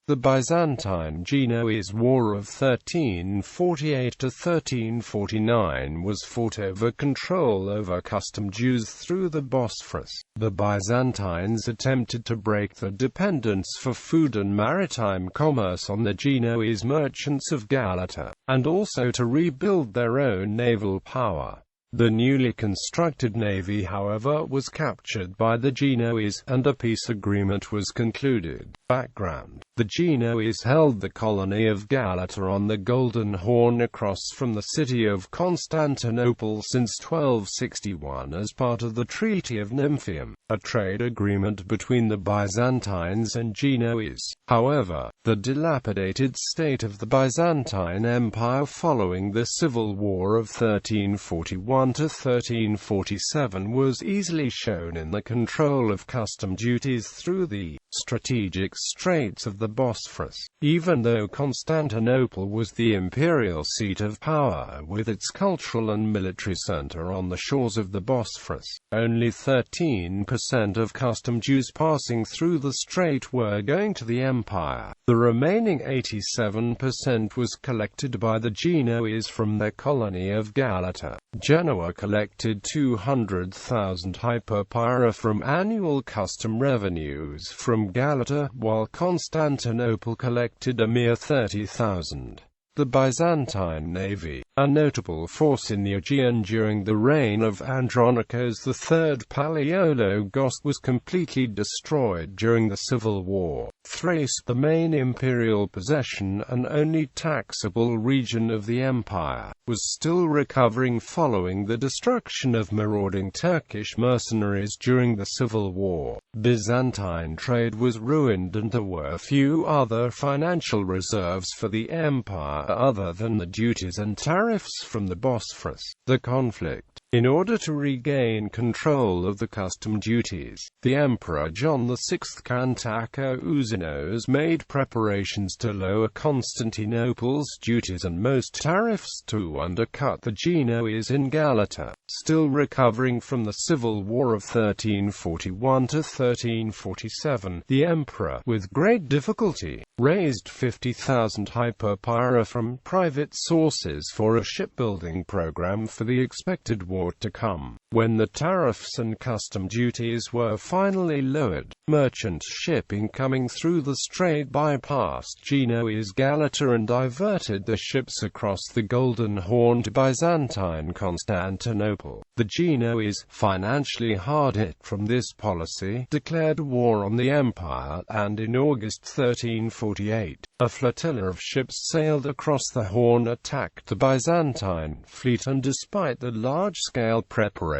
The Byzantine Genoese War of 1348–1349 was fought over control over custom dues through the Bosphorus. The Byzantines attempted to break the dependence for food and maritime commerce on the Genoese merchants of Galata, and also to rebuild their own naval power. The newly constructed navy, however, was captured by the Genoese, and a peace agreement was concluded. Background: the Genoese held the colony of Galata on the Golden Horn across from the city of Constantinople since 1261 as part of the Treaty of Nymphium, a trade agreement between the Byzantines and Genoese. However, the dilapidated state of the Byzantine Empire following the Civil War of 1341–1347 was easily shown in the control of custom duties through the strategic straits of the Bosphorus. Even though Constantinople was the imperial seat of power with its cultural and military center on the shores of the Bosphorus, only 13% of custom dues passing through the strait were going to the empire. The remaining 87% was collected by the Genoese from their colony of Galata. Genoa collected 200,000 hyperpyra from annual custom revenues from Galata, while Constantinople collected a mere 30,000. The Byzantine navy, a notable force in the Aegean during the reign of Andronicus III Palaiologos, was completely destroyed during the Civil War. Thrace, the main imperial possession and only taxable region of the empire, was still recovering following the destruction of marauding Turkish mercenaries during the Civil War. Byzantine trade was ruined and there were few other financial reserves for the empire other than the duties and tariffs from the Bosphorus. The conflict. In order to regain control of the custom duties, the Emperor John VI Kantakouzenos made preparations to lower Constantinople's duties and most tariffs to undercut the Genoese in Galata. Still recovering from the Civil War of 1341–1347, the Emperor, with great difficulty, raised 50,000 hyperpyra from private sources for a shipbuilding program for the expected war to come. When the tariffs and custom duties were finally lowered, merchant shipping coming through the strait bypassed Genoese Galata and diverted the ships across the Golden Horn to Byzantine Constantinople. The Genoese, financially hard hit from this policy, declared war on the empire, and in August 1348, a flotilla of ships sailed across the Horn, attacked the Byzantine fleet, and despite the large-scale preparations,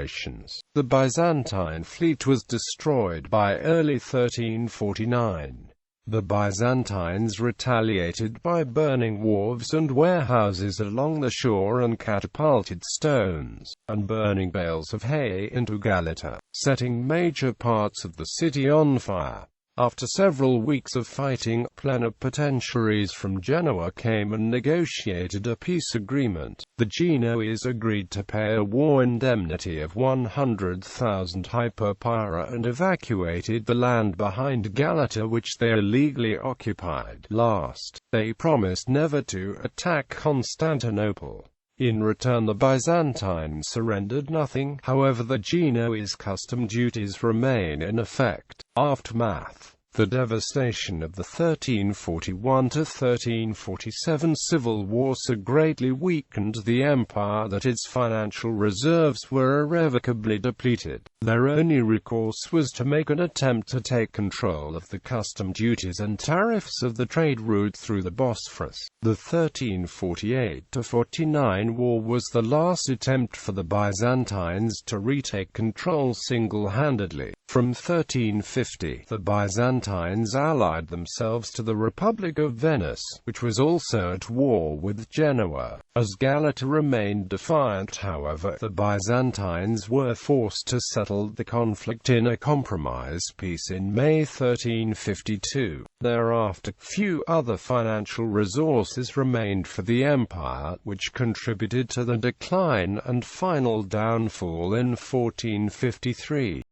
the Byzantine fleet was destroyed by early 1349. The Byzantines retaliated by burning wharves and warehouses along the shore and catapulted stones and burning bales of hay into Galata, setting major parts of the city on fire. After several weeks of fighting, plenipotentiaries from Genoa came and negotiated a peace agreement. The Genoese agreed to pay a war indemnity of 100,000 hyperpyra and evacuated the land behind Galata which they illegally occupied. Last, they promised never to attack Constantinople. In return the Byzantines surrendered nothing. However, the Genoese custom duties remain in effect. Aftermath. The devastation of the 1341–1347 Civil War so greatly weakened the empire that its financial reserves were irrevocably depleted. Their only recourse was to make an attempt to take control of the custom duties and tariffs of the trade route through the Bosphorus. The 1348–49 war was the last attempt for the Byzantines to retake control single-handedly. From 1350, the Byzantines allied themselves to the Republic of Venice, which was also at war with Genoa. As Galata remained defiant, however, the Byzantines were forced to settle the conflict in a compromise peace in May 1352. Thereafter, few other financial resources remained for the empire, which contributed to the decline and final downfall in 1453.